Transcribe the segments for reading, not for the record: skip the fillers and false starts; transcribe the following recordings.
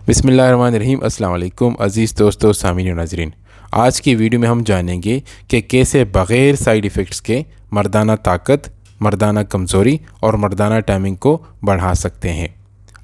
बिस्मिल्लाहिर्रहमानिर्रहीम। अस्सलाम वालेकुम अज़ीज़ दोस्तों, सामीन और नाज़रीन। आज की वीडियो में हम जानेंगे कि कैसे बग़ैर साइड इफ़ेक्ट्स के मर्दाना ताकत, मर्दाना कमज़ोरी और मर्दाना टाइमिंग को बढ़ा सकते हैं।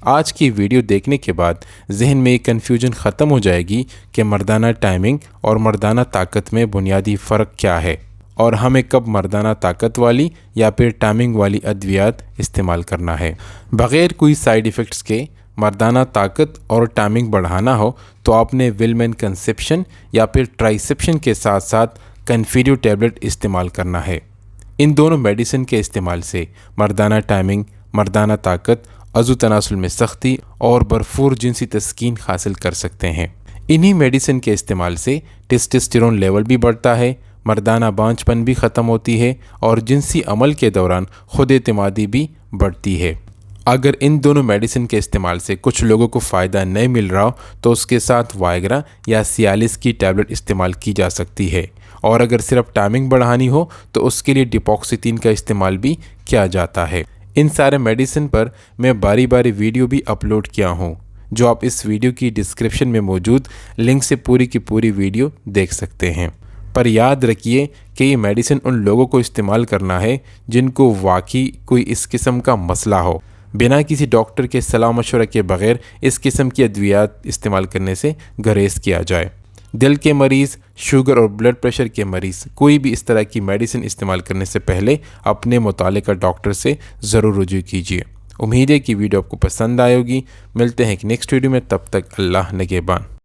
आज की वीडियो देखने के बाद जहन में एक कन्फ्यूजन ख़त्म हो जाएगी कि मर्दाना टाइमिंग और मर्दाना ताकत में बुनियादी फ़र्क क्या है और हमें कब मर्दाना ताकत वाली या फिर टाइमिंग वाली अद्वियात इस्तेमाल करना है। बग़ैर कोई साइड इफ़ेक्ट्स के मर्दाना ताकत और टाइमिंग बढ़ाना हो तो आपने विलमैन कंसेप्शन या फिर ट्राइसेप्शन के साथ साथ कन्फीडियो टैबलेट इस्तेमाल करना है। इन दोनों मेडिसिन के इस्तेमाल से मर्दाना टाइमिंग, मर्दाना ताकत, अज़ू तनासुल में सख्ती और भरपूर जिनसी तस्कीन हासिल कर सकते हैं। इन्हीं मेडिसिन के इस्तेमाल से टेस्टोस्टेरोन लेवल भी बढ़ता है, मर्दाना बांझपन भी ख़त्म होती है और जिनसी अमल के दौरान खुद एतमादी भी बढ़ती है। अगर इन दोनों मेडिसिन के इस्तेमाल से कुछ लोगों को फ़ायदा नहीं मिल रहा हो तो उसके साथ वायग्रा या सियालिस की टैबलेट इस्तेमाल की जा सकती है, और अगर सिर्फ टाइमिंग बढ़ानी हो तो उसके लिए डिपॉक्सितीन का इस्तेमाल भी किया जाता है। इन सारे मेडिसिन पर मैं बारी बारी वीडियो भी अपलोड किया हूँ, जो आप इस वीडियो की डिस्क्रिप्शन में मौजूद लिंक से पूरी की पूरी वीडियो देख सकते हैं। पर याद रखिए कि ये मेडिसिन उन लोगों को इस्तेमाल करना है जिनको वाकई कोई इस किस्म का मसला हो। बिना किसी डॉक्टर के सलाह मशवरा के बगैर इस किस्म की अद्वियात इस्तेमाल करने से गुरेज किया जाए। दिल के मरीज़, शुगर और ब्लड प्रेशर के मरीज़ कोई भी इस तरह की मेडिसिन इस्तेमाल करने से पहले अपने मुतालिका डॉक्टर से ज़रूर रुजू कीजिए। उम्मीद है कि वीडियो आपको पसंद आएगी। मिलते हैं एक नेक्स्ट वीडियो में, तब तक अल्लाह निगहबान।